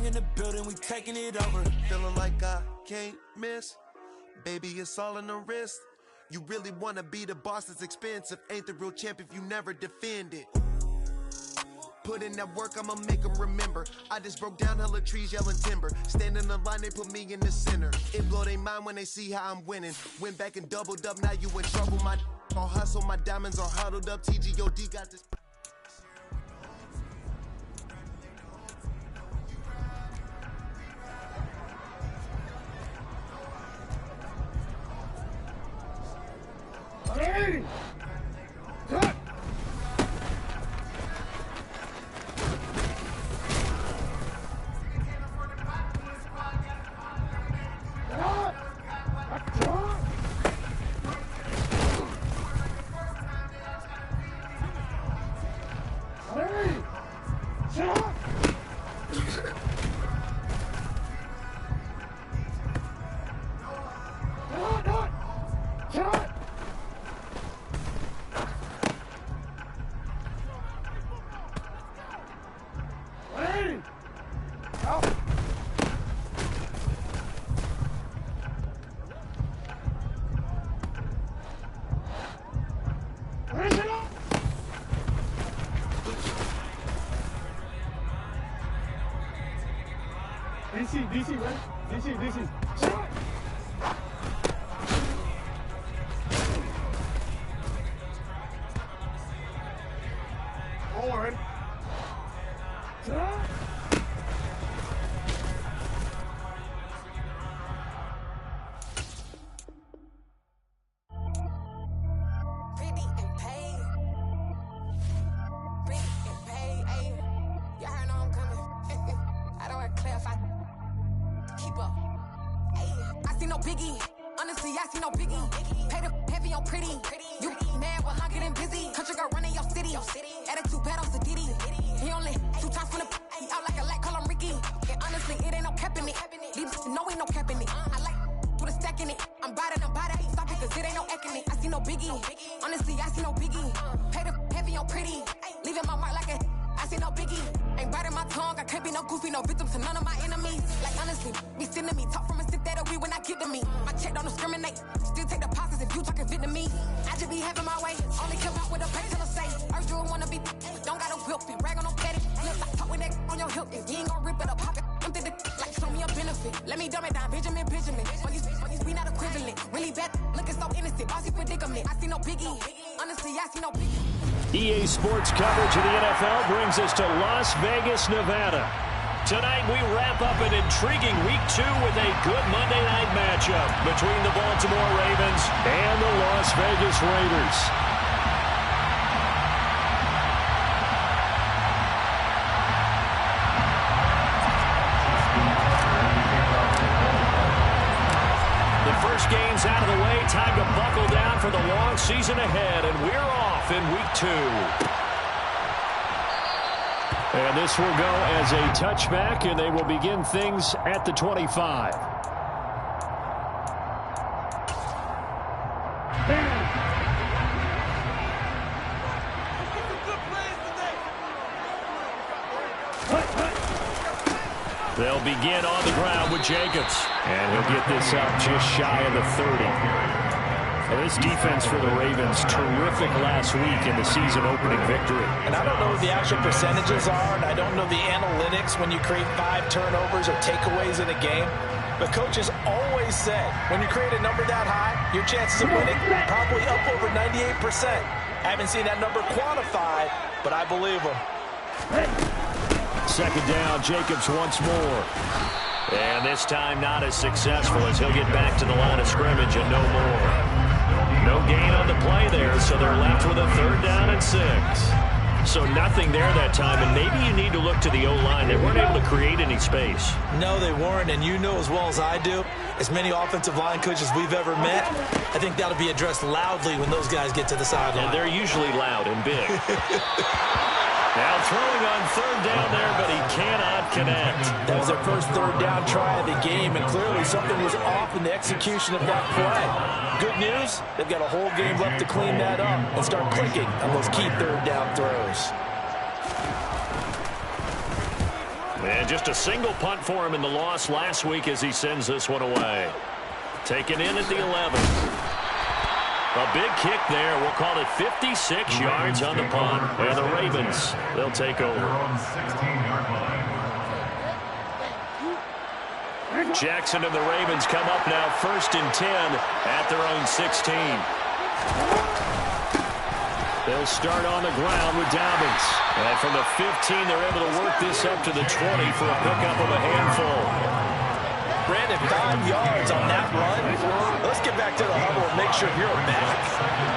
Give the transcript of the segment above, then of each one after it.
Gang in the building, we taking it over. Feeling like I can't miss. Baby, it's all in the wrist. You really wanna be the boss, it's expensive. Ain't the real champ if you never defend it. Put in that work, I'ma make them remember. I just broke down hella trees, yelling timber. Stand in the line, they put me in the center. It blow their mind when they see how I'm winning. Went back and doubled up, now you in trouble. My all hustle, my diamonds are huddled up. TGOD got this. Hey! Cut! DC, right? DC. Shot! Forward. Shot! EA Sports coverage of the NFL brings us to Las Vegas, Nevada. Tonight we wrap up an intriguing Week 2 with a good Monday night matchup between the Baltimore Ravens and the Las Vegas Raiders. The first game's out of the way. Time to buckle down for the long season ahead, and we're off in Week 2. And this will go as a touchback, and they will begin things at the 25. They'll begin on the ground with Jacobs. And he'll get this up just shy of the 30. Well, this defense for the Ravens, terrific last week in the season-opening victory. And I don't know what the actual percentages are, and I don't know the analytics when you create 5 turnovers or takeaways in a game. But coaches always said, when you create a number that high, your chances of winning probably up over 98%. I haven't seen that number quantified, but I believe them. Second down, Jacobs once more. And this time not as successful as he'll get back to the line of scrimmage and no more. No gain on the play there, so they're left with a 3rd down and 6. So nothing there that time, and maybe you need to look to the O-line. They weren't able to create any space. No, they weren't, and you know as well as I do, as many offensive line coaches we've ever met, I think that'll be addressed loudly when those guys get to the sideline. And they're usually loud and big. Now throwing on 3rd down there, but he cannot connect. That was their first 3rd down try of the game, and clearly something was off in the execution of that play. Good news, they've got a whole game left to clean that up and start clicking on those key 3rd down throws. And just a single punt for him in the loss last week as he sends this one away. Taken in at the 11. A big kick there. We'll call it 56 yards on the punt. And the Ravens, they'll take over. Jackson and the Ravens come up now 1st and 10 at their own 16. They'll start on the ground with Dobbins. And from the 15, they're able to work this up to the 20 for a pickup of a handful. Brandon, 5 yards on that run. Let's get back to the huddle and make sure you're back.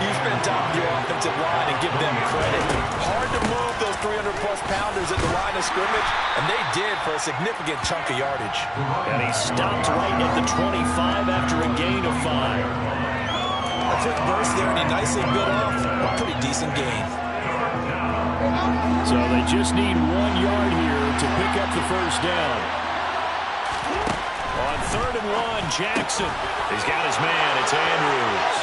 You spend time with your offensive line and give them credit. Hard to move those 300-plus pounders at the line of scrimmage, and they did for a significant chunk of yardage. And he stopped right at the 25 after a gain of 5. A quick burst there, and he nicely bit off a pretty decent gain. So they just need 1 yard here to pick up the first down. On 3rd and 1, Jackson. He's got his man. It's Andrews.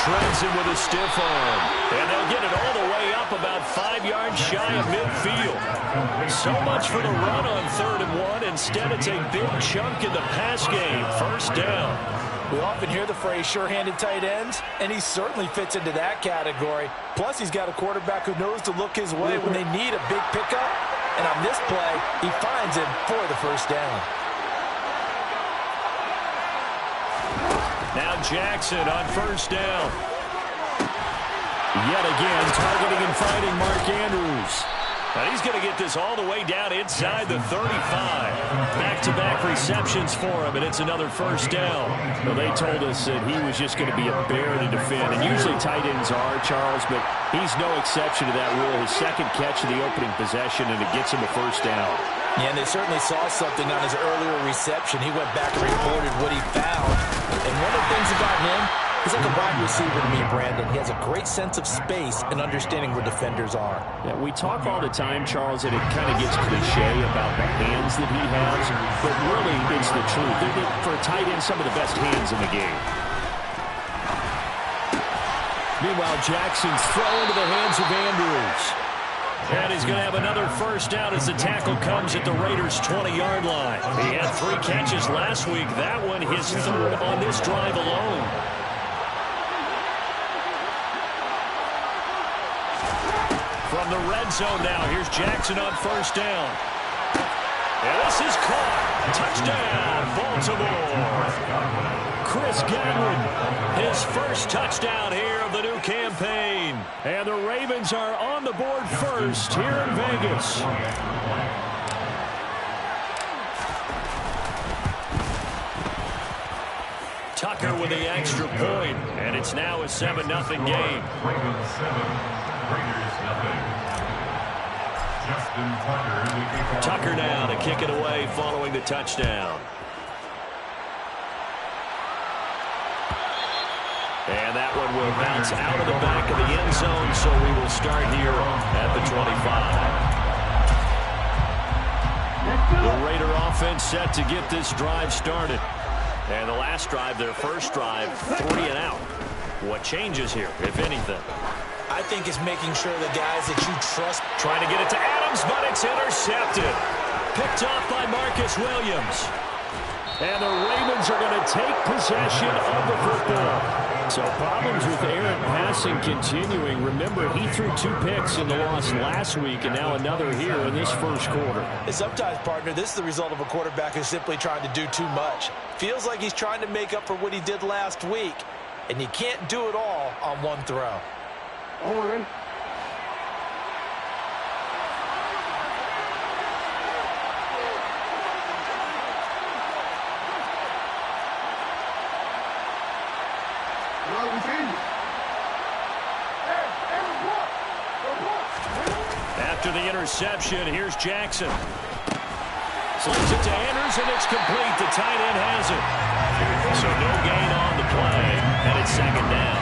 Shreds him with a stiff arm. And they'll get it all the way up about 5 yards shy of midfield. So much for the run on 3rd and 1. Instead, it's a big chunk in the pass game. First down. We often hear the phrase sure-handed tight ends, and he certainly fits into that category. Plus, he's got a quarterback who knows to look his way when they need a big pickup. And on this play, he finds him for the first down. Now Jackson on 1st down. Yet again, targeting and finding Mark Andrews. And he's going to get this all the way down inside the 35. Back-to-back receptions for him, and it's another first down. Well, they told us that he was just going to be a bear to defend, and usually tight ends are, Charles, but he's no exception to that rule. His second catch of the opening possession, and it gets him a first down. Yeah, and they certainly saw something on his earlier reception. He went back and reported what he found. And one of the things about him, he's like a wide receiver to me, Brandon. He has a great sense of space and understanding where defenders are. Yeah, we talk all the time, Charles, and it kind of gets cliche about the hands that he has, but really it's the truth. They're, for a tight end, some of the best hands in the game. Meanwhile, Jackson's throw into the hands of Andrews. And he's going to have another first down as the tackle comes at the Raiders' 20-yard line. He had 3 catches last week. That one his 3rd on this drive alone. From the red zone now, here's Jackson on 1st down. And this is caught. Touchdown, Baltimore. Chris Godwin, his first touchdown here of the new campaign. And the Ravens are on the board first here in Vegas. Tucker with the extra point, and it's now a 7-0 game. Ravens 7, Raiders nothing. Justin Tucker. Tucker now to kick it away following the touchdown. And that one will bounce out of the back of the end zone, so we will start here at the 25. The Raider offense set to get this drive started. And the last drive, their first drive, 3 and out. What changes here, if anything? I think it's making sure the guys that you trust. Trying to get it to Adams, but it's intercepted. Picked off by Marcus Williams. And the Ravens are going to take possession of the football. So problems with errant passing continuing. Remember, he threw 2 picks in the loss last week, and now another here in this first quarter. And sometimes, partner, this is the result of a quarterback who's simply trying to do too much. Feels like he's trying to make up for what he did last week, and you can't do it all on one throw. Owen. After the interception, here's Jackson. Slips it to Andrews, and it's complete. The tight end has it. So no gain on the play, and it's 2nd down.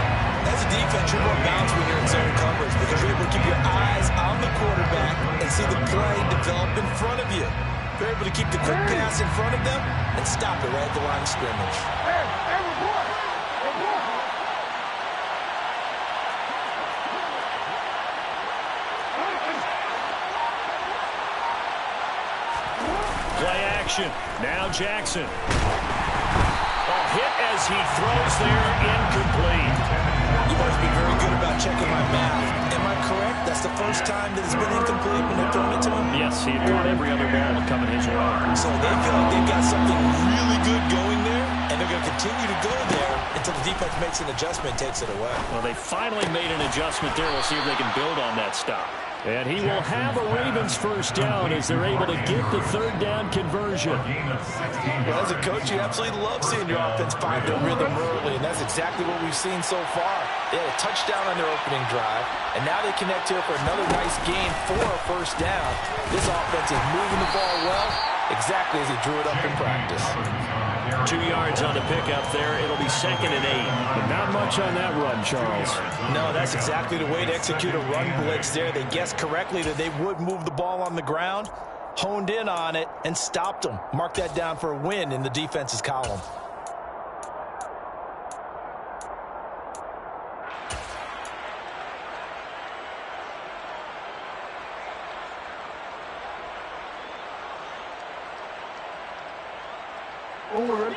As a defense, you're more balanced when you're in zone coverage because you're able to keep your eyes on the quarterback and see the play develop in front of you. You're able to keep the quick pass in front of them and stop it right at the line of scrimmage. action. Now Jackson. Hit as he throws there, incomplete. You must be very good about checking my math. Am I correct? That's the first time that it's been incomplete when they've thrown it to him? Yes, he had caught every other ball coming his way. So they feel like they've got something really good going there, and they're going to continue to go there until the defense makes an adjustment and takes it away. Well, they finally made an adjustment there. We'll see if they can build on that stop. And he will have a Ravens first down as they're able to get the third down conversion. Well, as a coach, you absolutely love seeing your offense find their rhythm early, and that's exactly what we've seen so far. They had a touchdown on their opening drive, and now they connect here for another nice gain for a first down. This offense is moving the ball well, exactly as he drew it up in practice. 2 yards on the pickup there. It'll be 2nd and 8. But not much on that run, Charles. No, that's exactly the way to execute a run blitz there. They guessed correctly that they would move the ball on the ground, honed in on it, and stopped them. Mark that down for a win in the defense's column.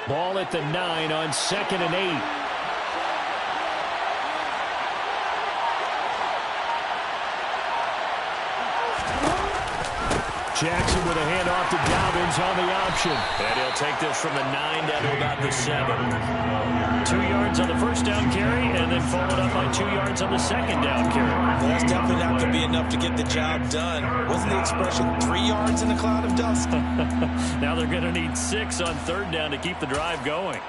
Ball at the 9 on 2nd and 8. Jackson with a handoff to Dobbins on the option. And he'll take this from the 9 down to about the 7. 2 yards on the first down carry, and then followed up by 2 yards on the second down carry. Well, that's definitely not going to be enough to get the job done. Wasn't the expression 3 yards in a cloud of dust? Now they're going to need 6 on third down to keep the drive going.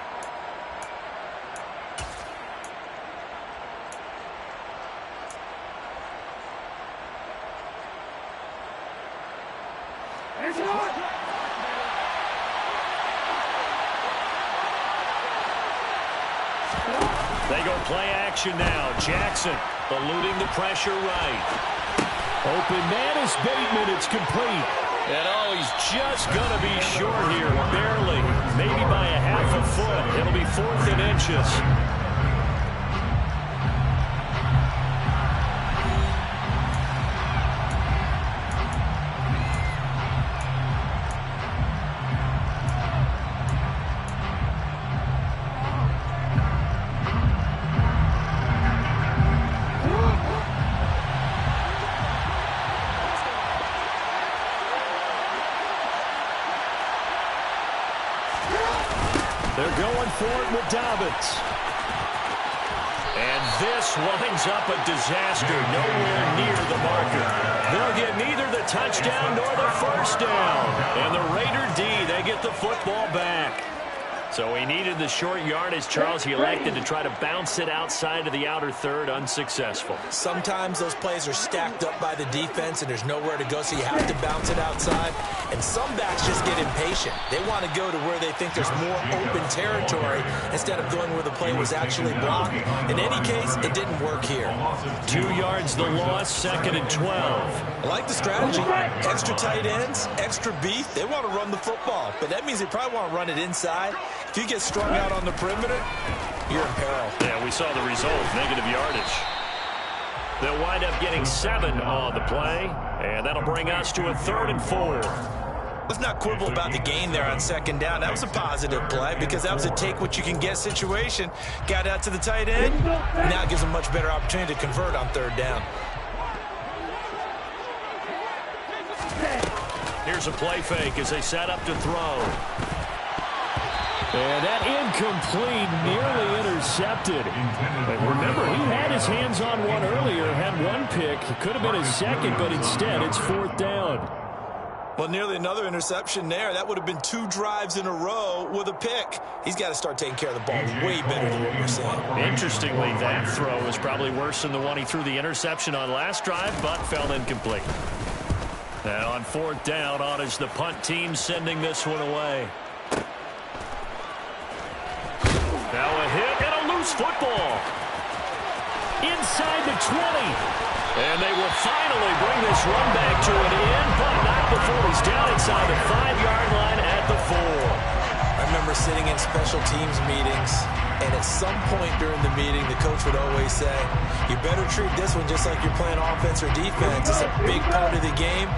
They go play action now. Jackson eluding the pressure right. Open man is Bateman. It's complete. And he's just going to be short here. Barely. Maybe by a half a foot. It'll be 4th and inches. They're going for it with Dobbins. And this winds up a disaster nowhere near the marker. They'll get neither the touchdown nor the first down. And the Raider D, they get the football back. So he needed the short yardage, Charles. He elected to try to bounce it outside of the outer third, unsuccessful. Sometimes those plays are stacked up by the defense and there's nowhere to go, so you have to bounce it outside. And some backs just get impatient. They want to go to where they think there's more open territory instead of going where the play was actually blocked. In any case, it didn't work here. 2 yards the loss, 2nd and 12. I like the strategy. Extra tight ends, extra beef. They want to run the football, but that means they probably want to run it inside. If you get strung out on the perimeter, you're in peril. Yeah, we saw the result, negative yardage. They'll wind up getting 7 on the play, and that'll bring us to a 3rd and 4. Let's not quibble about the gain there on 2nd down. That was a positive play because that was a take-what-you-can-get situation. Got out to the tight end. Now it gives them a much better opportunity to convert on 3rd down. Here's a play fake as they set up to throw. And that incomplete, nearly intercepted. But remember, he had his hands on one earlier, had one pick. It could have been his second, but instead it's 4th down. Well, nearly another interception there. That would have been 2 drives in a row with a pick. He's got to start taking care of the ball way better than what we're seeing. Interestingly, that throw was probably worse than the one he threw the interception on last drive, but fell incomplete. Now on 4th down, on is the punt team sending this one away. Now a hit and a loose football. Inside the 20. And they will finally bring this run back to an end, but not before he's down inside the 5-yard line at the 4. I remember sitting in special teams meetings, and at some point during the meeting, the coach would always say, you better treat this one just like you're playing offense or defense. It's a big part of the game.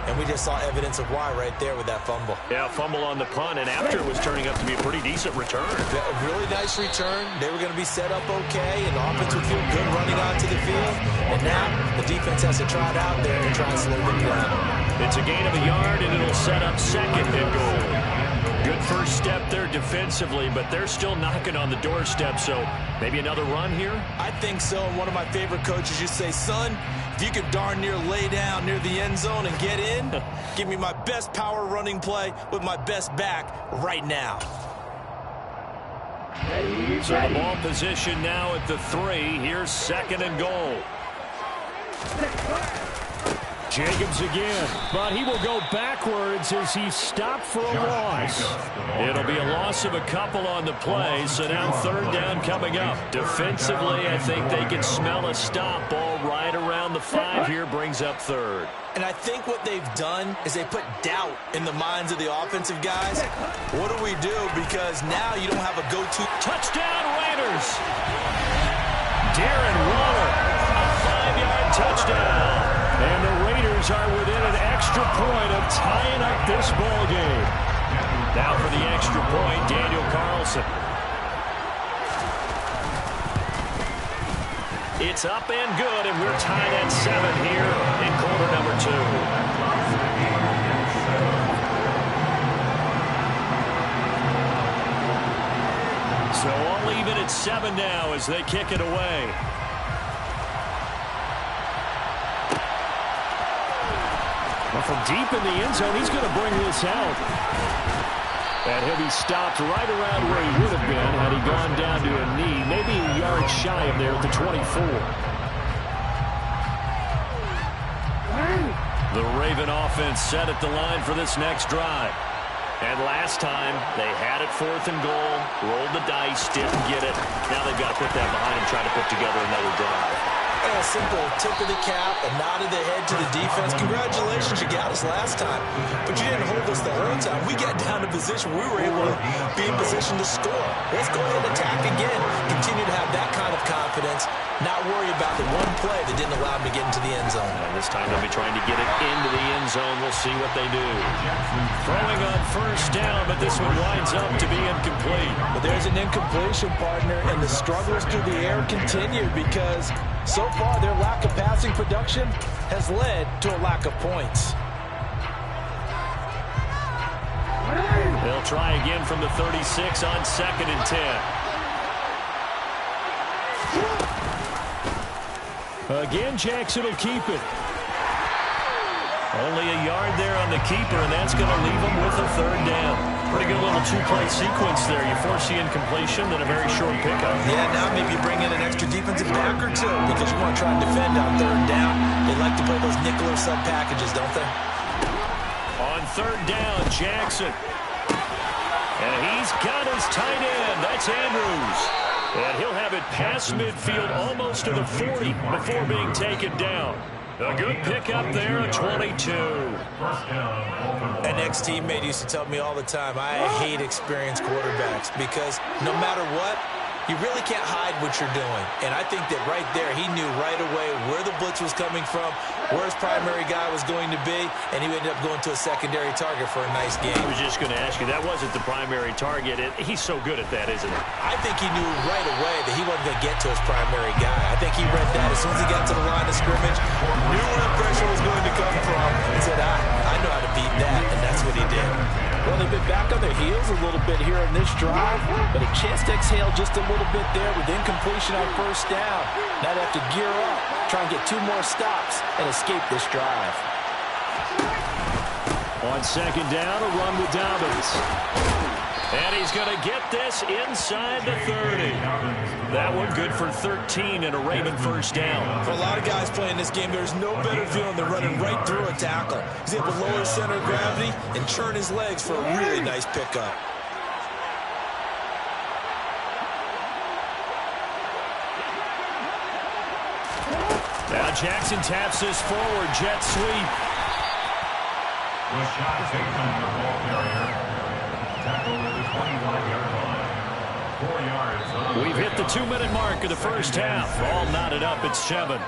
And we just saw evidence of why right there with that fumble. Yeah, fumble on the punt, and after it was turning up to be a pretty decent return. A really nice return. They were going to be set up okay, and the offense would feel good running onto the field. And now the defense has to try it out there and try and slow them down. It's a gain of a yard, and it'll set up second and goal. Good first step there defensively, but they're still knocking on the doorstep, so maybe another run here? I think so, and one of my favorite coaches used to say, son, if you could darn near lay down near the end zone and get in, give me my best power running play with my best back right now. So the ball position now at the 3. Here's second and goal. Jacobs again, but he will go backwards as he's stopped for a loss. It'll be a loss of a couple on the play, so now third down coming up. Defensively, I think they can smell a stop. Ball right around the 5 here, brings up third. And I think what they've done is they put doubt in the minds of the offensive guys. What do we do? Because now you don't have a go-to. Touchdown, Raiders! Darren Waller, a 5-yard touchdown. And the Raiders are within an extra point of tying up this ball game. Now for the extra point, Daniel Carlson. It's up and good, and we're tied at 7 here in quarter number 2. So all even at 7 now as they kick it away. Well, from deep in the end zone, he's going to bring this out. And he'll be stopped right around where he would have been had he gone down to a knee, maybe a yard shy of there at the 24. The Raven offense set at the line for this next drive. And last time, they had it 4th and goal, rolled the dice, didn't get it. Now they've got to put that behind them, try to put together another drive. A simple tip of the cap, a nod of the head to the defense. Congratulations, you got us last time, but you didn't hold us the whole time. We got down to position. We were able to be in position to score. Let's go ahead and attack again. Continue to have that kind of confidence. Not worry about the one play that didn't allow them to get into the end zone. And this time they'll be trying to get it into the end zone. We'll see what they do. Throwing on first down, but this one winds up to be incomplete. But there's an incompletion, partner, and the struggles through the air continue because so far their lack of passing production has led to a lack of points. They'll try again from the 36 on 2nd and 10. Again, Jackson will keep it. Only a yard there on the keeper, and that's going to leave them with a third down. Pretty good little two-play sequence there. You force the incompletion, then a very short pickup. Yeah, now maybe you bring in an extra defensive back or two because you want to try and defend on third down. They like to play those nickel or sub packages, don't they? On third down, Jackson. And he's got his tight end. That's Andrews. And he'll have it past midfield almost to the 40 before being taken down. A good pickup there, a 22. An ex-teammate used to tell me all the time, I hate experienced quarterbacks because no matter what, you really can't hide what you're doing. And I think that right there, he knew right away where the blitz was coming from, where his primary guy was going to be, and he ended up going to a secondary target for a nice game. I was just going to ask you, that wasn't the primary target. He's so good at that, isn't he? I think he knew right away that he wasn't going to get to his primary guy. I think he read that as soon as he got to the line of scrimmage, knew where the pressure was going to come from, and said, I know how to beat that, and that's what he did. Well, they've been back on their heels a little bit here in this drive, but a chance to exhale just a little bit there with incompletion on first down. Now they have to gear up, try and get 2 more stops, and escape this drive. On second down, a run with Dobbins. And he's going to get this inside the 30. That one good for 13 and a Raven first down. For a lot of guys playing this game, there's no better feeling than running right through a tackle. He's able to lower his center of gravity and churn his legs for a really nice pickup. Now Jackson taps this forward, jet sweep. Rashad Bateman, the ball carrier. Tackled at the 21-yard line. 4 yards. We've hit the 2-minute mark of the first half. All knotted up at 7.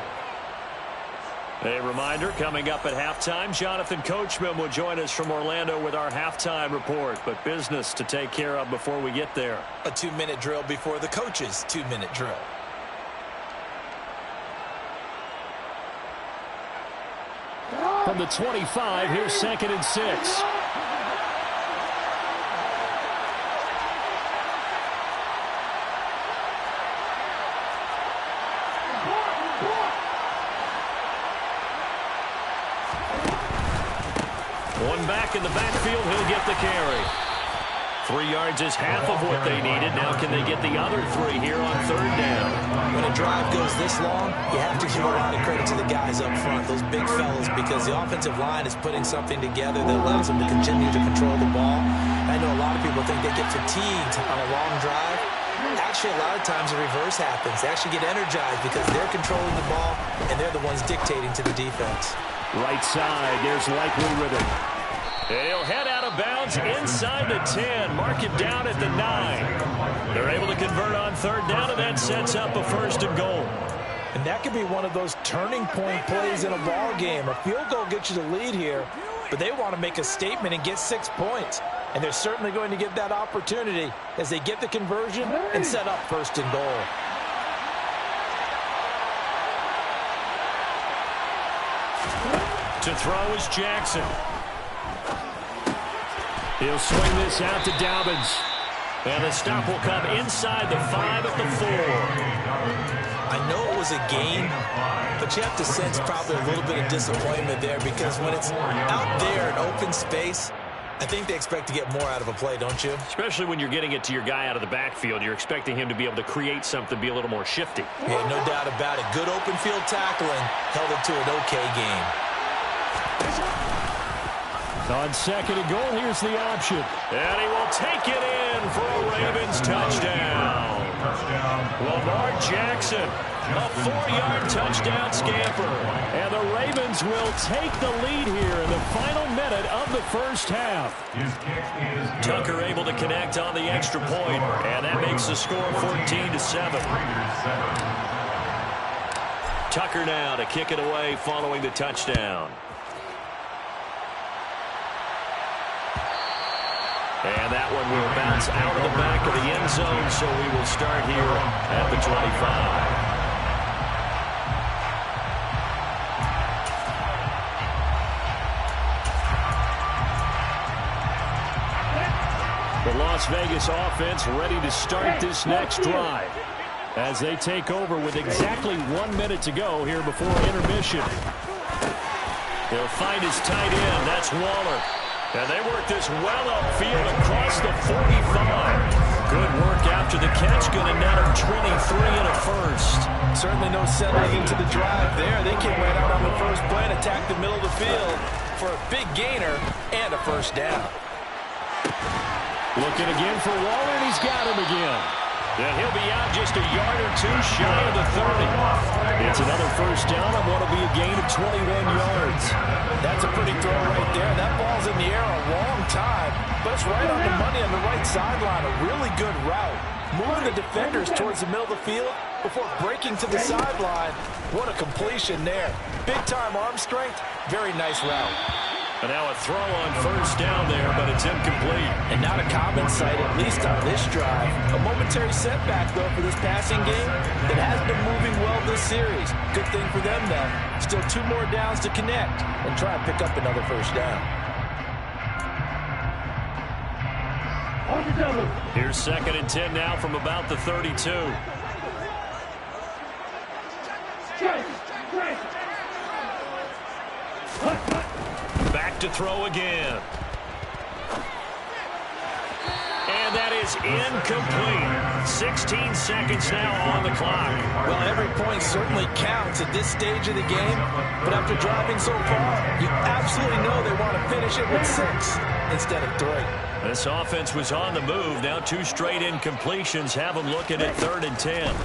A reminder, coming up at halftime, Jonathan Coachman will join us from Orlando with our halftime report. But business to take care of before we get there. A 2-minute drill before the coach's 2-minute drill. From the 25, here's 2nd and 6. One back in the backfield, he'll get the carry. 3 yards is half of what they needed. Now can they get the other 3 here on 3rd down? When a drive goes this long, you have to give a lot of credit to the guys up front, those big fellas, because the offensive line is putting something together that allows them to continue to control the ball. I know a lot of people think they get fatigued on a long drive. Actually, a lot of times the reverse happens. They actually get energized because they're controlling the ball, and they're the ones dictating to the defense. Right side, there's Likely with it. And he'll head out of bounds inside the 10. Mark him down at the 9. They're able to convert on 3rd down, and that sets up a 1st and goal. And that could be one of those turning point plays in a ball game. A field goal gets you the lead here, but they want to make a statement and get 6 points. And they're certainly going to get that opportunity as they get the conversion and set up 1st and goal. To throw is Jackson. He'll swing this out to Dobbins. And the stop will come inside the 5 at the 4. I know it was a gain, but you have to sense probably a little bit of disappointment there because when it's out there in open space, I think they expect to get more out of a play, don't you? Especially when you're getting it to your guy out of the backfield. You're expecting him to be able to create something, be a little more shifty. Yeah, no doubt about it. Good open field tackling held it to an okay game. On 2nd and goal, here's the option. And he will take it in for a Ravens touchdown. Lamar Jackson, a 4-yard touchdown scamper. And the Ravens will take the lead here in the final minute of the 1st half. Tucker able to connect on the extra point, and that makes the score 14-7. Tucker now to kick it away following the touchdown. And that one will bounce out of the back of the end zone, so we will start here at the 25. The Las Vegas offense ready to start this next drive as they take over with exactly 1 minute to go here before intermission. He'll find his tight end. That's Waller. And they work this well upfield across the 45. Good work after the catch. Going to net him 23 and a 1st. Certainly no settling into the drive there. They came right out on the first play and attacked the middle of the field for a big gainer and a 1st down. Looking again for Waller, and he's got him again. And he'll be out just a yard or 2 shy of the 30. It's another 1st down on what will be a gain of 21 yards. That's a pretty throw right there. That ball's in the air a long time, but it's right on the money on the right sideline. A really good route. Moving the defenders towards the middle of the field before breaking to the sideline. What a completion there. Big-time arm strength. Very nice route. And now a throw on 1st down there, but it's incomplete. And not a common sight, at least on this drive. A momentary setback, though, for this passing game that has been moving well this series. Good thing for them, then. Still 2 more downs to connect and try and pick up another 1st down. Here's 2nd and 10 now from about the 32. Back to throw again. And that is incomplete. 16 seconds now on the clock. Well, every point certainly counts at this stage of the game, but after driving so far, you absolutely know they want to finish it with 6 instead of 3. This offense was on the move. Now 2 straight incompletions have them looking at 3rd and 10.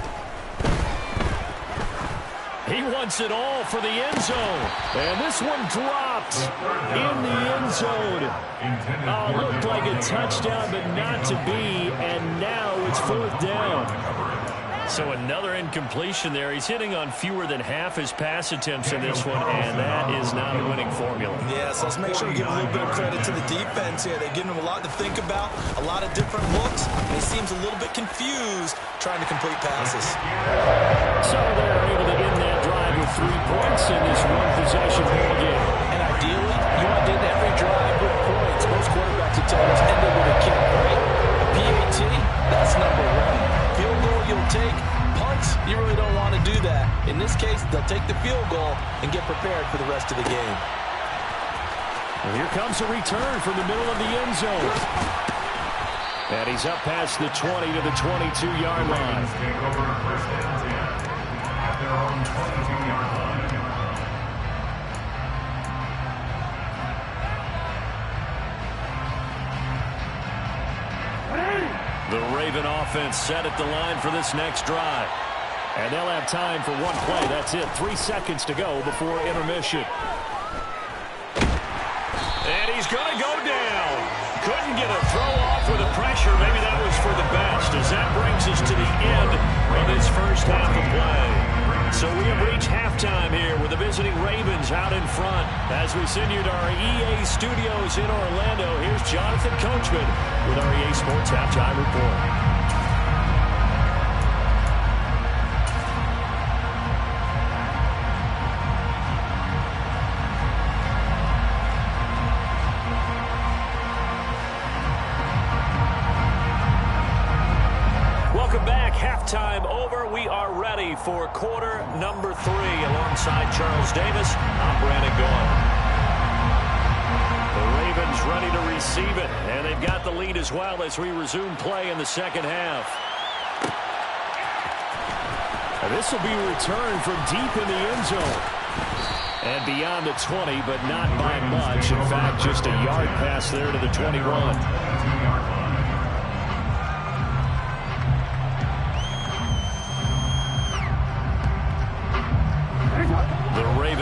He wants it all for the end zone. And this one dropped in the end zone. Oh, looked like a touchdown, but not to be. And now it's 4th down. So another incompletion there. He's hitting on fewer than half his pass attempts in this one, and that is not a winning formula. Yeah, so let's make sure we give a little bit of credit to the defense here. They've given him a lot to think about, a lot of different looks, and he seems a little bit confused trying to complete passes. So they're able to end that drive with 3 points in this one-possession ball game. And ideally, you want to end every drive with points. Most quarterbacks will tell us ended with a kick, right? A PAT, that's number 1. Field goal you'll take. Punts, you really don't want to do that. In this case, they'll take the field goal and get prepared for the rest of the game. Well, here comes a return from the middle of the end zone. And he's up past the 20 to the 22-yard line. Take over first and 10 at their own 22-yard line. The Raven offense set at the line for this next drive. And they'll have time for one play. That's it. 3 seconds to go before intermission. And he's going to go down. Couldn't get a throw off with the pressure. Maybe that was for the best, as that brings us to the end of this first half of play. So we have reached halftime here with the visiting Ravens out in front. As we send you to our EA studios in Orlando, here's Jonathan Coachman with our EA Sports Halftime Report. Halftime over. We are ready for quarter number 3. Alongside Charles Davis, I'm Brandon Gaudin. The Ravens ready to receive it, and they've got the lead as well as we resume play in the second half. And this will be returned from deep in the end zone. And beyond the 20, but not by much. In fact, just a yard pass there to the 21.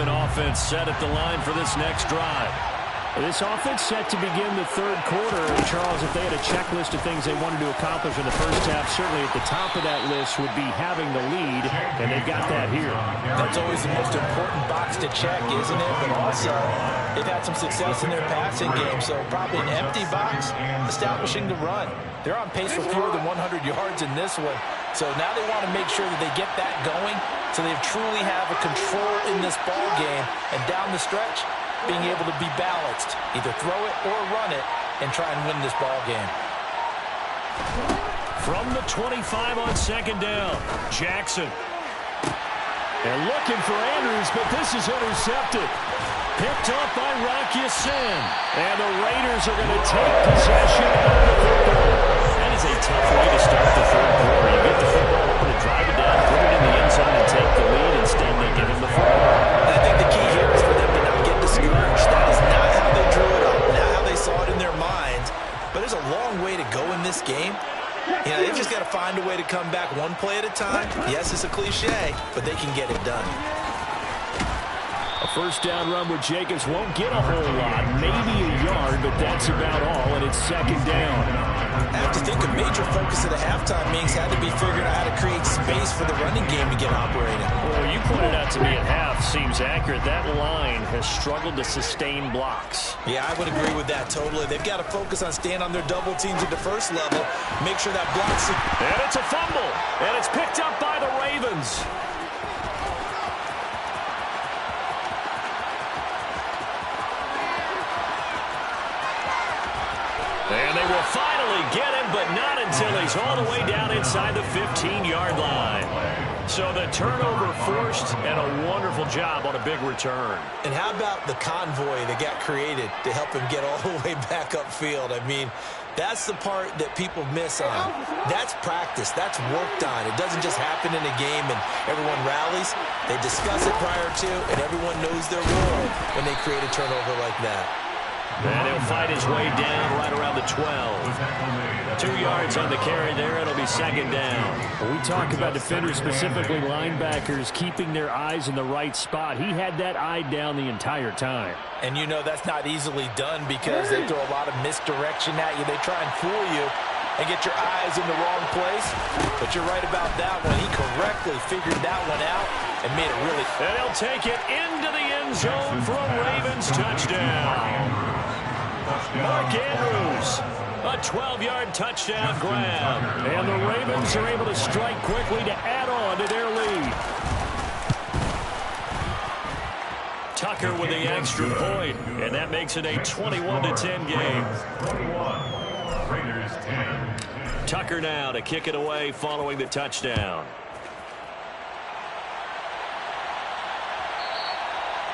Offense set at the line for this next drive. This offense set to begin the third quarter. Charles, if they had a checklist of things they wanted to accomplish in the first half, certainly at the top of that list would be having the lead, and they've got that here. That's always the most important box to check, isn't it? But also, they've had some success in their passing game, so probably an empty box, establishing the run. They're on pace for fewer than 100 yards in this one, so now they want to make sure that they get that going so they truly have a control in this ball game, and down the stretch, being able to be balanced, either throw it or run it, and try and win this ball game. From the 25 on second down, Jackson. They're looking for Andrews, but this is intercepted. Picked up by Rocky Sin. And the Raiders are going to take possession of the football. That is a tough way to start the third quarter. You get the football, put it, drive it down, put it in the end zone, and take the lead. Instead, they give him the football. I think the key here is for them to not get discouraged. That is not how they drew it up, not how they saw it in their minds. But there's a long way to go in this game. You know, they've just got to find a way to come back one play at a time. Yes, it's a cliche, but they can get it done. A first down run with Jacobs won't get a whole lot, maybe a yard, but that's about all, and it's second down. I have to think a major focus of the halftime meetings had to be figuring out how to create space for the running game to get operating. Well, you pointed out to me at half seems accurate. That line has struggled to sustain blocks. Yeah, I would agree with that totally. They've got to focus on staying on their double teams at the first level, make sure that blocks. And it's a fumble, and it's picked up by the Ravens. And they will finally get him, but not until he's all the way down inside the 15-yard line. So the turnover forced, and a wonderful job on a big return. And how about the convoy that got created to help him get all the way back upfield? I mean, that's the part that people miss on. That's practice. That's worked on. It doesn't just happen in a game and everyone rallies. They discuss it prior to, and everyone knows their role when they create a turnover like that. And he'll fight his way down right around the 12. 2 yards on the carry there. It'll be second down. When we talk about defenders, specifically linebackers, keeping their eyes in the right spot. He had that eye down the entire time. And you know that's not easily done because they throw a lot of misdirection at you. They try and fool you. and get your eyes in the wrong place. But you're right about that one. He correctly figured that one out and made it really... And he'll take it into the end zone for a Ravens touchdown. Mark Andrews, a 12-yard touchdown grab. And the Ravens are able to strike quickly to add on to their lead. Tucker with the extra point, and that makes it a 21-10 game. 21, Raiders 10. Tucker now to kick it away following the touchdown.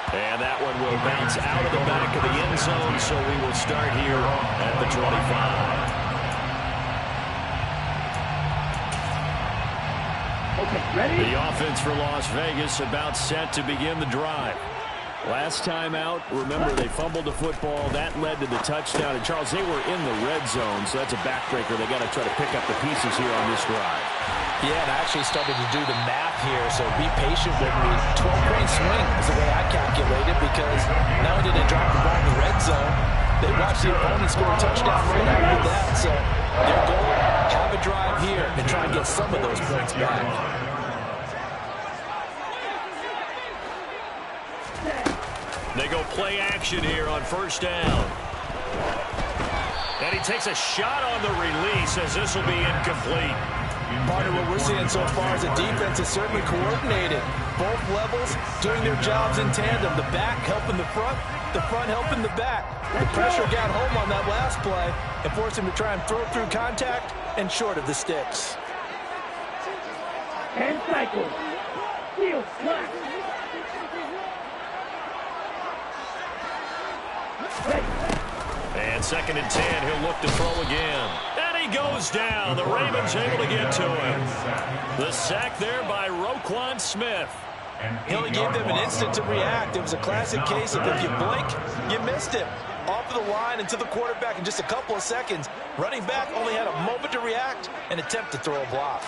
And that one will bounce out of the back of the end zone, so we will start here at the 25. Okay, ready? The offense for Las Vegas about set to begin the drive. Last time out, remember, they fumbled the football. That led to the touchdown. And, Charles, they were in the red zone, so that's a backbreaker. They got to try to pick up the pieces here on this drive. Yeah, and I actually started to do the math here, so be patient with me. 12-point swing is the way I calculated, because not only did they drop the ball in the red zone, they watched the opponent score a touchdown right after that. So their goal, have a drive here and try and get some of those points back. They go play action here on first down. And he takes a shot on the release as this will be incomplete. Part of what we're seeing so far is the defense is certainly coordinated. Both levels doing their jobs in tandem. The back helping the front helping the back. The pressure got home on that last play and forced him to try and throw through contact and short of the sticks. 10 cycles. Heel slack. And 2nd and 10, he'll look to throw again. And he goes down. The Ravens able to get to him. The sack there by Roquan Smith. He only gave them an instant to react. It was a classic case of if you blink, you missed him. Off of the line and to the quarterback in just a couple of seconds. Running back only had a moment to react and attempt to throw a block.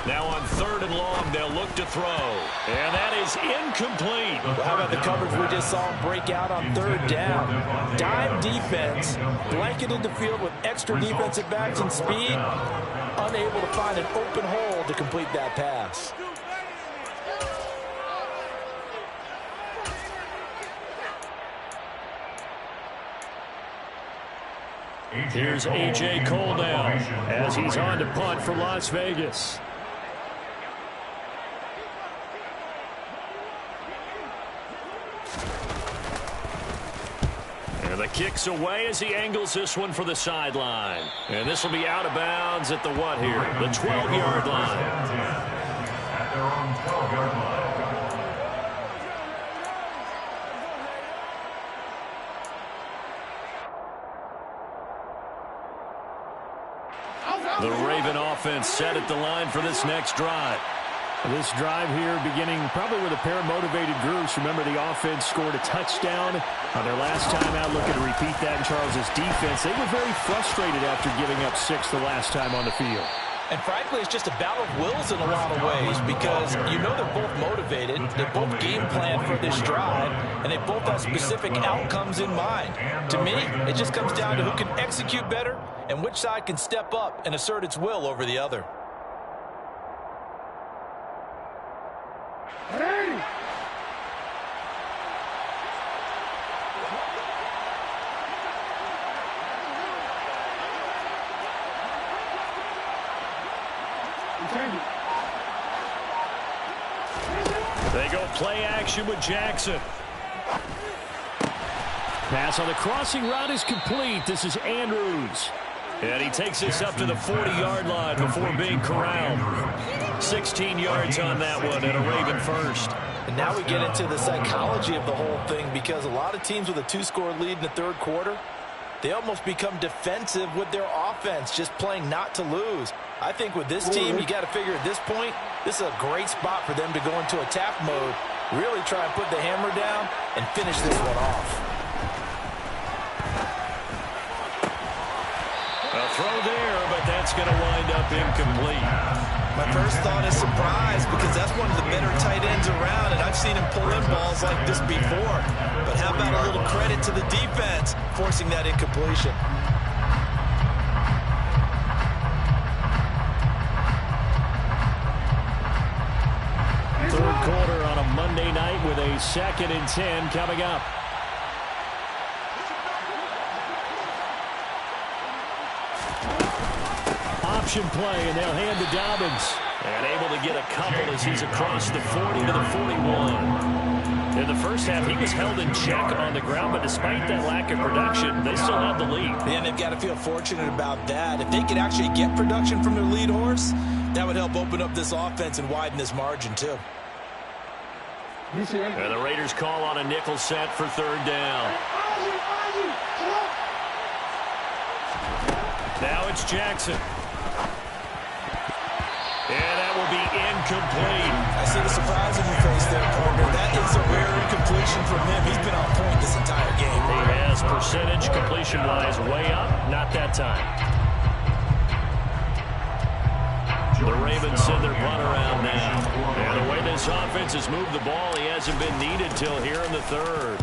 Now on 3rd and long, they'll look to throw. And that is incomplete. Well, how about the coverage we just saw break out on 3rd down? Dime defense, blanketed the field with extra defensive backs and speed, unable to find an open hole to complete that pass. Here's A.J. Cole now as he's on to punt for Las Vegas. And the kick's away as he angles this one for the sideline. And this will be out of bounds at the what here? The 12-yard line. At their own 12-yard line. The Raven offense set at the line for this next drive. This drive here beginning probably with a pair of motivated groups. Remember, the offense scored a touchdown on their last time out. Looking to repeat that in Charles's defense. They were very frustrated after giving up 6 the last time on the field. And frankly, it's just a battle of wills in a lot of ways, because you know they're both motivated, they both game plan for this drive, and they both have specific outcomes in mind. To me, it just comes down to who can execute better and which side can step up and assert its will over the other. Ready? They go play action with Jackson. Pass on the crossing route is complete. This is Andrews. And he takes this up to the 40-yard line before being corralled. 16 yards on that one and a Raven first. And now we get into the psychology of the whole thing, because a lot of teams with a 2-score lead in the 3rd quarter, they almost become defensive with their offense, just playing not to lose. I think with this team, you got to figure at this point, this is a great spot for them to go into attack mode, really try and put the hammer down and finish this one off. A throw there, but that's going to wind up incomplete. My first thought is surprise, because that's one of the better tight ends around, and I've seen him pull in balls like this before. But how about a little credit to the defense forcing that incompletion? Monday night with a 2nd and 10 coming up. Option play, and they'll hand to Dobbins. And able to get a couple as he's across the 40 to the 41. In the first half, he was held in check on the ground, but despite that lack of production, they still have the lead. And they've got to feel fortunate about that. If they could actually get production from their lead horse, that would help open up this offense and widen this margin, too. And the Raiders call on a nickel set for 3rd down. Now it's Jackson. And that will be incomplete. I see the surprise in your face there, partner. That is a rare incompletion from him. He's been on point this entire game. He has percentage completion-wise way up. Not that time. The Ravens send their punt around now. And the way this offense has moved the ball, he hasn't been needed till here in the 3rd.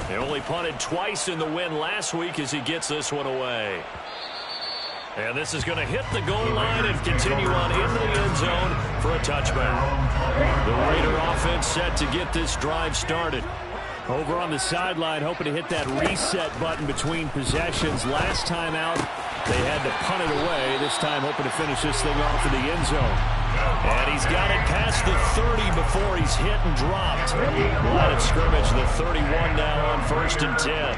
They only punted twice in the win last week as he gets this one away. And this is going to hit the goal line and continue on into the end zone for a touchback. The Raider offense set to get this drive started. Over on the sideline, hoping to hit that reset button between possessions. Last time out, they had to punt it away. This time, hoping to finish this thing off in the end zone. And he's got it past the 30 before he's hit and dropped. Line of scrimmage, the 31 now on 1st and 10.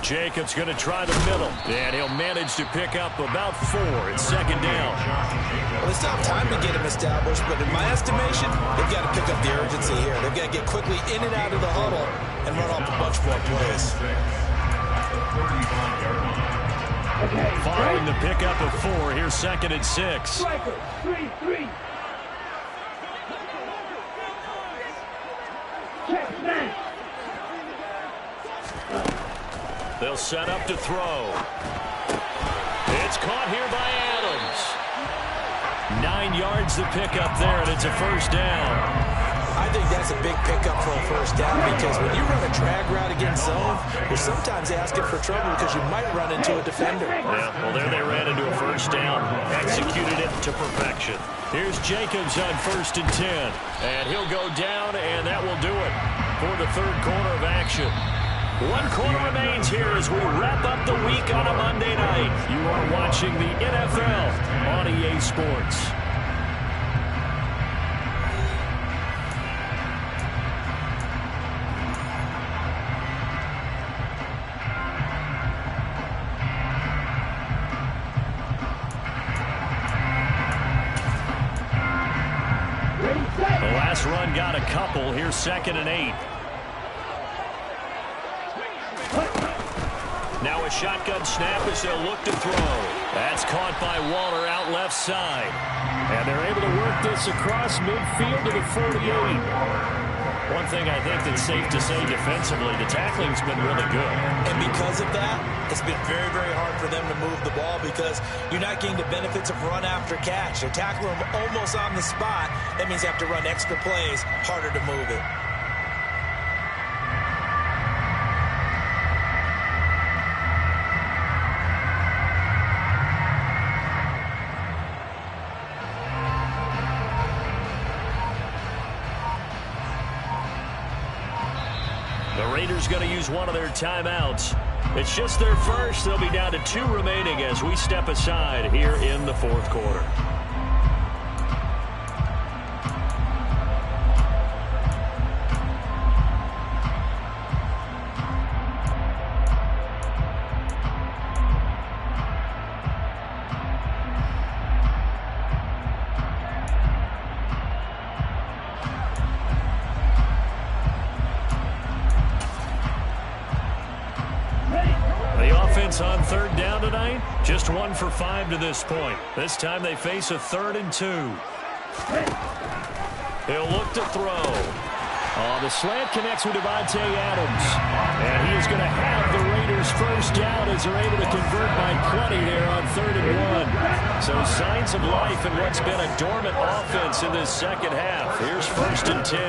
Jacobs going to try the middle, and he'll manage to pick up about 4. It's 2nd down. Well, they still have time to get him established, but in my estimation, they've got to pick up the urgency here. They've got to get quickly in and out of the huddle and run off a bunch more plays. Following the pickup of 4, here's 2nd and 6. Striker, 3-3. Check, snap. They'll set up to throw. It's caught here by Adams. 9 yards to pick up there, and it's a 1st down. I think that's a big pickup for a 1st down because when you run a drag route against zone, you're sometimes asking for trouble because you might run into a defender. Yeah, well, there they ran into a 1st down. Executed it to perfection. Here's Jacobs on 1st and 10. And he'll go down, and that will do it for the 3rd quarter of action. 1 quarter remains here as we wrap up the week on a Monday night. You are watching the NFL on EA Sports. The last run got a couple. Here's 2nd and 8. Now a shotgun snap as they'll look to throw. That's caught by Waller out left side. And they're able to work this across midfield to the 48. One thing I think that's safe to say defensively, the tackling's been really good. And because of that, it's been very, very hard for them to move the ball because you're not getting the benefits of run after catch. They tackle them almost on the spot. That means you have to run extra plays, harder to move it. The Raiders going to use one of their timeouts. It's just their first. They'll be down to 2 remaining as we step aside here in the 4th quarter. On 3rd down tonight, just 1 for 5 to this point. This time they face a 3rd and 2. He'll look to throw. Oh, the slant connects with Davante Adams. And he is going to have the Raiders 1st down as they're able to convert by plenty there on 3rd and 1. So signs of life in what's been a dormant offense in this 2nd half. Here's 1st and 10.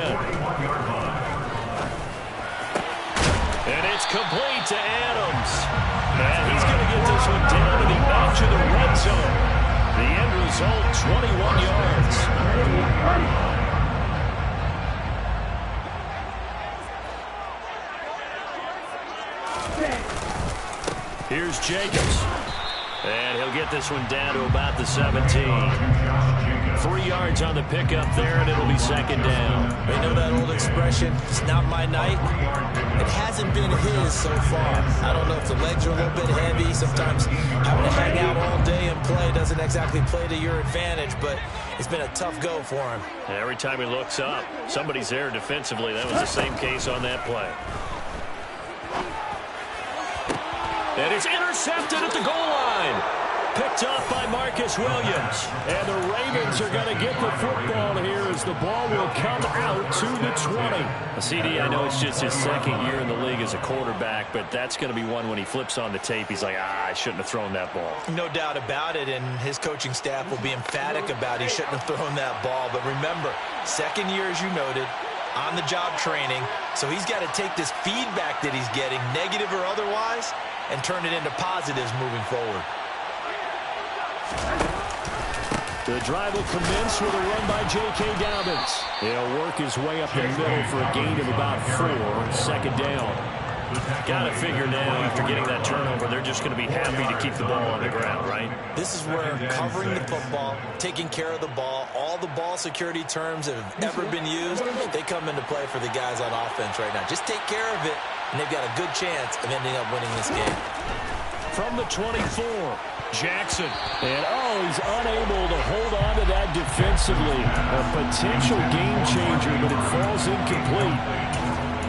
And it's complete to Adams. And he's going to get this one down to the edge of the red zone. The end result, 21 yards. Here's Jacobs. And he'll get this one down to about the 17. 3 yards on the pickup there, and it'll be second down. You know that old expression, it's not my night? It hasn't been his so far. I don't know if the legs are a little bit heavy. Sometimes having to hang out all day and play doesn't exactly play to your advantage, but it's been a tough go for him. And every time he looks up, somebody's there defensively. That was the same case on that play. And it's intercepted at the goal line. Picked off by Marcus Williams. And the Ravens are going to get the football here as the ball will come out to the 20. CD, I know it's just his second year in the league as a quarterback, but that's going to be one when he flips on the tape. He's like, I shouldn't have thrown that ball. No doubt about it, and his coaching staff will be emphatic about he shouldn't have thrown that ball. But remember, second year, as you noted, on-the-job training, so he's got to take this feedback that he's getting, negative or otherwise, and turn it into positives moving forward. The drive will commence with a run by J.K. Dobbins. He'll work his way up the middle for a gain of about 4. Second down. Got to figure now, after getting that turnover, they're just going to be happy to keep the ball on the ground, right? This is where covering the football, taking care of the ball, all the ball security terms that have ever been used, they come into play for the guys on offense right now. Just take care of it, and they've got a good chance of ending up winning this game. From the 24, Jackson. And, he's unable to hold on to that defensively. A potential game changer, but it falls incomplete.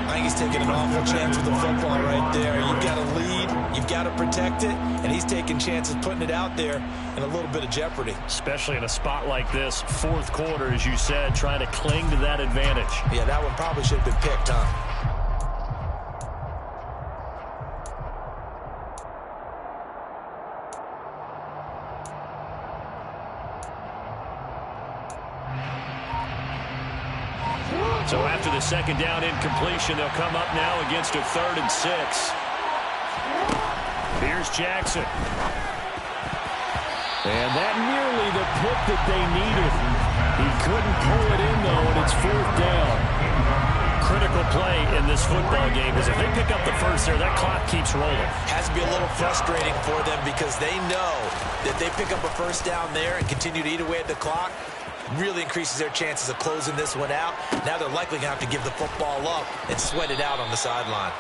I think he's taking an awful chance with the football right there. You've got to lead, you've got to protect it, and he's taking chances putting it out there in a little bit of jeopardy. Especially in a spot like this, fourth quarter, as you said, trying to cling to that advantage. Yeah, that one probably should have been picked, huh? So after the second down incompletion, they'll come up now against a 3rd and 6. Here's Jackson. And that nearly the pick that they needed. He couldn't pull it in, though, and it's 4th down. Critical play in this football game is if they pick up the first there, that clock keeps rolling. Has to be a little frustrating for them because they know that they pick up a first down there and continue to eat away at the clock. Really increases their chances of closing this one out. Now they're likely going to have to give the football up and sweat it out on the sideline.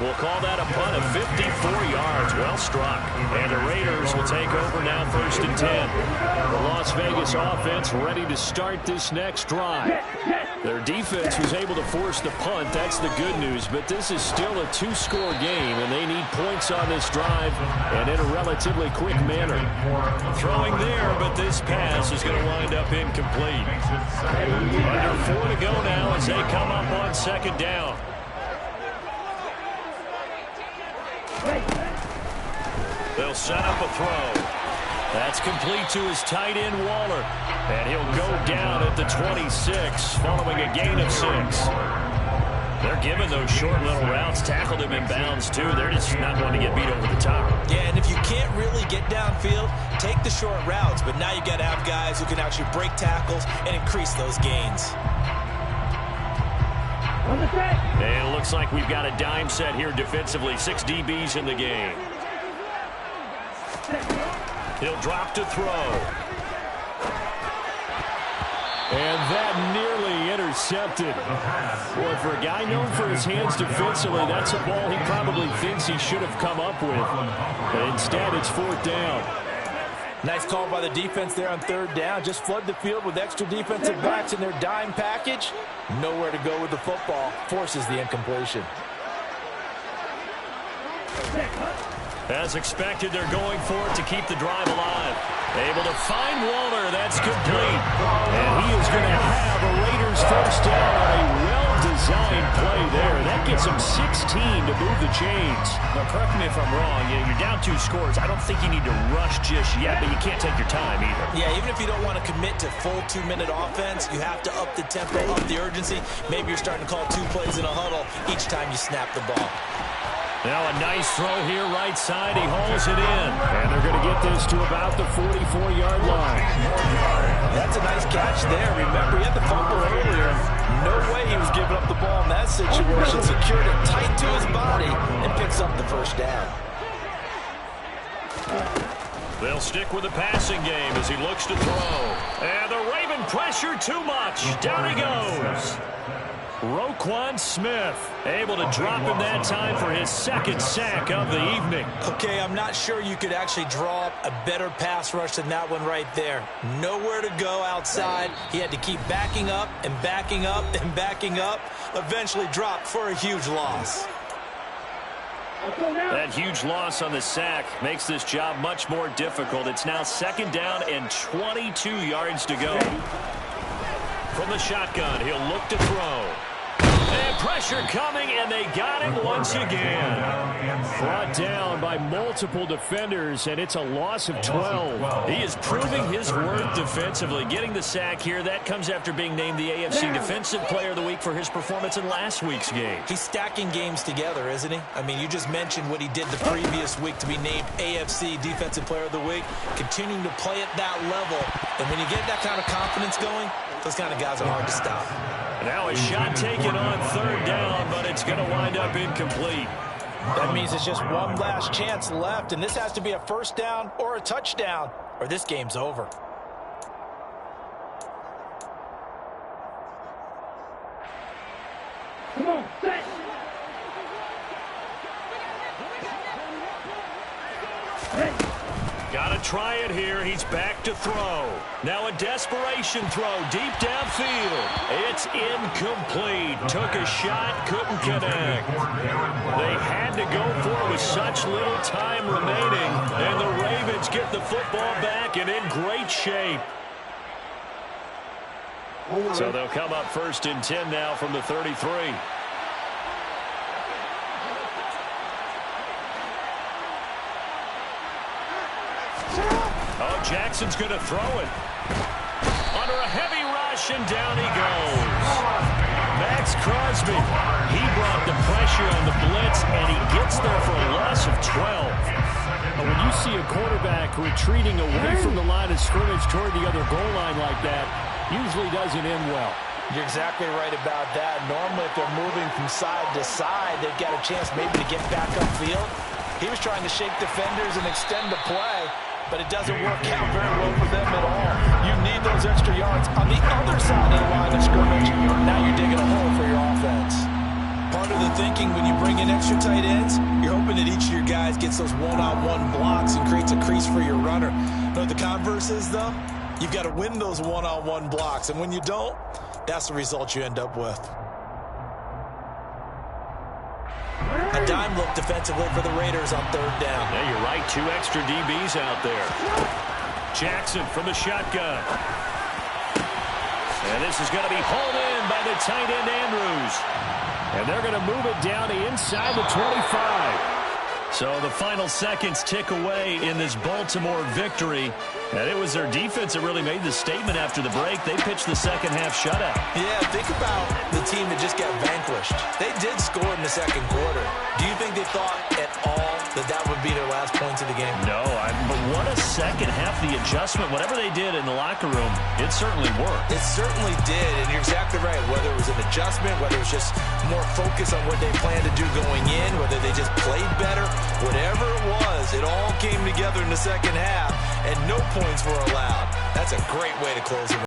We'll call that a punt of 54 yards. Well struck. And the Raiders will take over now 1st and 10. The Las Vegas offense ready to start this next drive. Their defense was able to force the punt. That's the good news. But this is still a 2-score game, and they need points on this drive and in a relatively quick manner. Throwing there, but this pass is going to wind up incomplete. Under 4 to go now as they come up on 2nd down. They'll set up a throw. That's complete to his tight end, Waller. And he'll go down at the 26, following a gain of 6. They're giving those short little routes, tackled him in bounds, too. They're just not wanting to get beat over the top. Yeah, and if you can't really get downfield, take the short routes. But now you've got to have guys who can actually break tackles and increase those gains. And it looks like we've got a dime set here defensively. 6 DBs in the game. He'll drop to throw. And that nearly intercepted. Boy, for a guy known for his hands defensively, that's a ball he probably thinks he should have come up with. But instead, it's 4th down. Nice call by the defense there on 3rd down. Just flood the field with extra defensive backs in their dime package. Nowhere to go with the football. Forces the incompletion. As expected, they're going for it to keep the drive alive. Able to find Waller. That's complete. And he is going to have a Raiders first down on a well-designed play there. That gets him 16 to move the chains. Now, correct me if I'm wrong. You're down 2 scores. I don't think you need to rush just yet, but you can't take your time either. Yeah, even if you don't want to commit to full 2-minute offense, you have to up the tempo, up the urgency. Maybe you're starting to call 2 plays in a huddle each time you snap the ball. Now a nice throw here right side. He hauls it in. And they're going to get this to about the 44-yard line. That's a nice catch there. Remember, he had the fumble earlier. No way he was giving up the ball in that situation. Secured it tight to his body and picks up the first down. They'll stick with the passing game as he looks to throw. And the Raven pressure too much. Down he goes. Roquan Smith able to drop him that time for his second sack of the evening. Okay, I'm not sure you could actually draw up a better pass rush than that one right there. Nowhere to go outside. He had to keep backing up and backing up and backing up. Eventually dropped for a huge loss. That huge loss on the sack makes this job much more difficult. It's now second down and 22 yards to go. From the shotgun, he'll look to throw. And pressure coming, and they got him once again. Brought down by multiple defenders, and it's a loss of 12. He is proving his worth defensively. Getting the sack here, that comes after being named the AFC Defensive Player of the Week for his performance in last week's game. He's stacking games together, isn't he? I mean, you just mentioned what he did the previous week to be named AFC Defensive Player of the Week, continuing to play at that level. And when you get that kind of confidence going, those kind of guys are hard to stop. Now a shot taken on third down, but it's going to wind up incomplete. That means it's just one last chance left, and this has to be a first down or a touchdown, or this game's over. Come on, set. Gotta try it here. He's back to throw. Now a desperation throw deep downfield. It's incomplete. Took a shot, couldn't connect. They had to go for it with such little time remaining, and the Ravens get the football back and in great shape. So they'll come up first and 10 now from the 33. Oh, Jackson's going to throw it. Under a heavy rush, and down he goes. Max Crosby, he brought the pressure on the blitz, and he gets there for a loss of 12. When you see a quarterback retreating away from the line of scrimmage toward the other goal line like that, usually doesn't end well. You're exactly right about that. Normally, if they're moving from side to side, they've got a chance maybe to get back upfield. He was trying to shake defenders and extend the play, but it doesn't work out very well for them at all. You need those extra yards on the other side of the line of scrimmage. Now you're digging a hole for your offense. Part of the thinking when you bring in extra tight ends, you're hoping that each of your guys gets those one-on-one blocks and creates a crease for your runner. You know what the converse is, though? You've got to win those one-on-one blocks, and when you don't, that's the result you end up with. A dime look defensively for the Raiders on third down. Yeah, you're right. 2 extra DBs out there. Jackson from the shotgun. And this is going to be hauled in by the tight end Andrews. And they're going to move it down inside the 25. So the final seconds tick away in this Baltimore victory. And it was their defense that really made the statement after the break. They pitched the second half shutout. Yeah, think about the team that just got vanquished. They did score in the second quarter. Do you think they thought at all that that would be their last points of the game? No, but what a second half. The adjustment, whatever they did in the locker room, it certainly worked. It certainly did, and you're exactly right. Whether it was an adjustment, whether it was just more focus on what they planned to do going in, whether they just played better, whatever it was, it all came together in the second half, and no points were allowed. That's a great way to close it.